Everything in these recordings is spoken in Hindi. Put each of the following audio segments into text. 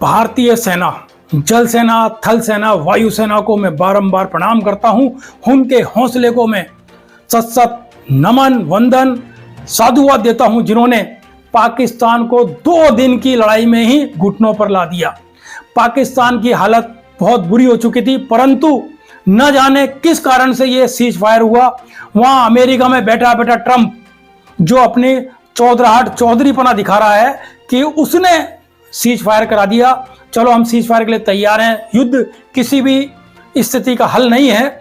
भारतीय सेना, जल सेना, थल सेना, वायु सेना को मैं बारंबार प्रणाम करता हूं। उनके हौसले को मैं सत सत नमन, वंदन, साधुवाद देता हूं, जिन्होंने पाकिस्तान को 2 दिन की लड़ाई में ही घुटनों पर ला दिया। पाकिस्तान की हालत बहुत बुरी हो चुकी थी, परंतु न जाने किस कारण से ये सीज फायर हुआ। वहां अमेरिका में बैठा बैठा ट्रंप, जो अपनी चौधरीपना दिखा रहा है कि उसने सीज फायर करा दिया। चलो, हम सीज फायर के लिए तैयार हैं, युद्ध किसी भी स्थिति का हल नहीं है।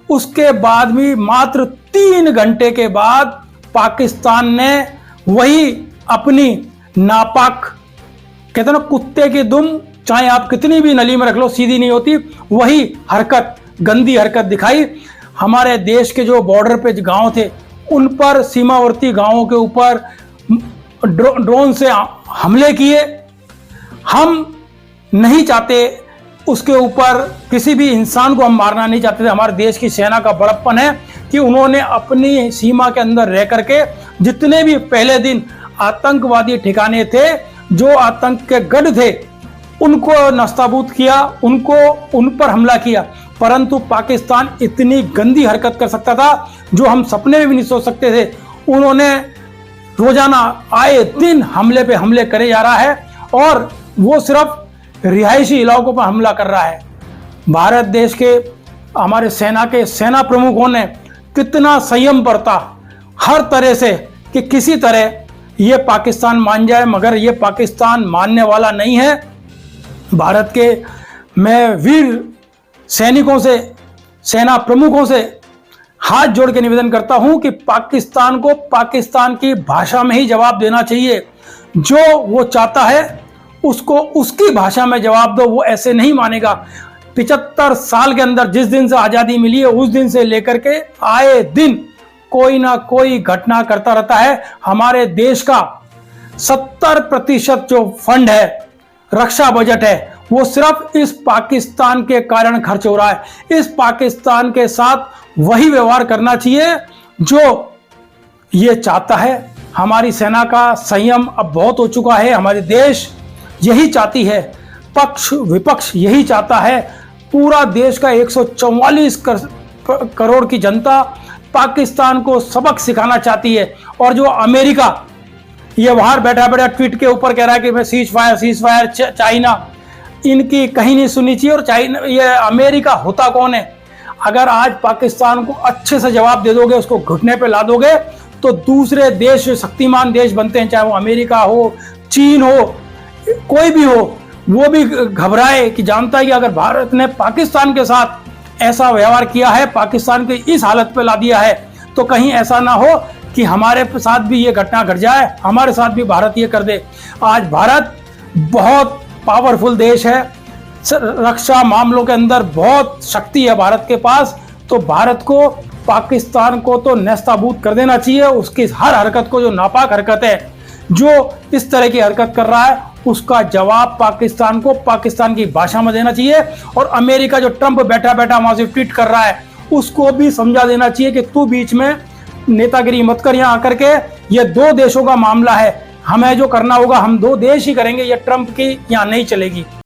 उसके बाद भी मात्र 3 घंटे के बाद पाकिस्तान ने वही अपनी नापाक, कहते ना कुत्ते की दुम चाहे आप कितनी भी नली में रख लो सीधी नहीं होती, वही हरकत, गंदी हरकत दिखाई। हमारे देश के जो बॉर्डर पे गांव थे, उन पर, सीमावर्ती गांवों के ऊपर ड्रोन से हमले किए। हम नहीं चाहते, उसके ऊपर किसी भी इंसान को हम मारना नहीं चाहते थे। हमारे देश की सेना का बड़प्पन है कि उन्होंने अपनी सीमा के अंदर रह करके जितने भी पहले दिन आतंकवादी ठिकाने थे, जो आतंक के गढ़ थे, उनको नस्ताबूद किया, उन पर हमला किया। परंतु पाकिस्तान इतनी गंदी हरकत कर सकता था जो हम सपने में भी नहीं सोच सकते थे। उन्होंने रोजाना आए दिन हमले पे हमले करे जा रहा है, और वो सिर्फ रिहायशी इलाकों पर हमला कर रहा है। भारत देश के हमारे सेना प्रमुखों ने कितना संयम बरता हर तरह से कि किसी तरह ये पाकिस्तान मान जाए, मगर ये पाकिस्तान मानने वाला नहीं है। भारत के मैं वीर सैनिकों से, सेना प्रमुखों से हाथ जोड़ के निवेदन करता हूं कि पाकिस्तान को पाकिस्तान की भाषा में ही जवाब देना चाहिए। जो वो चाहता है उसको उसकी भाषा में जवाब दो, वो ऐसे नहीं मानेगा। 75 साल के अंदर जिस दिन से आज़ादी मिली है, उस दिन से लेकर के आए दिन कोई ना कोई घटना करता रहता है। हमारे देश का 70% जो फंड है, रक्षा बजट है, वो सिर्फ इस पाकिस्तान के कारण खर्च हो रहा है। इस पाकिस्तान के साथ वही व्यवहार करना चाहिए जो ये चाहता है। हमारी सेना का संयम अब बहुत हो चुका है। हमारे देश यही चाहती है, पक्ष विपक्ष यही चाहता है। पूरा देश का 144 करोड़ की जनता पाकिस्तान को सबक सिखाना चाहती है। और जो अमेरिका ये बाहर बैठा बैठा ट्वीट के ऊपर कह रहा है कि मैं सीज फायर, चाइना, इनकी कहीं नहीं सुननी चाहिए। और चाइना, ये अमेरिका होता कौन है? अगर आज पाकिस्तान को अच्छे से जवाब दे दोगे, उसको घुटने पे ला दोगे, तो दूसरे देश, शक्तिमान देश बनते हैं, चाहे वो अमेरिका हो, चीन हो, कोई भी हो, वो भी घबराए कि जानता है कि अगर भारत ने पाकिस्तान के साथ ऐसा व्यवहार किया है, पाकिस्तान की इस हालत पे ला दिया है, तो कहीं ऐसा ना हो कि हमारे साथ भी ये घटना घट जाए, हमारे साथ भी भारत ये कर दे। आज भारत बहुत पावरफुल देश है, रक्षा मामलों के अंदर बहुत शक्ति है भारत के पास। तो भारत को पाकिस्तान को तो नेस्ताबूद कर देना चाहिए। उसकी हर हरकत को, जो नापाक हरकत है, जो इस तरह की हरकत कर रहा है, उसका जवाब पाकिस्तान को पाकिस्तान की भाषा में देना चाहिए। और अमेरिका, जो ट्रंप बैठा बैठा वहां से ट्वीट कर रहा है, उसको भी समझा देना चाहिए कि तू बीच में नेतागिरी मत कर। यहाँ आकर के ये 2 देशों का मामला है, हमें जो करना होगा हम 2 देश ही करेंगे। ये ट्रंप की यहाँ नहीं चलेगी।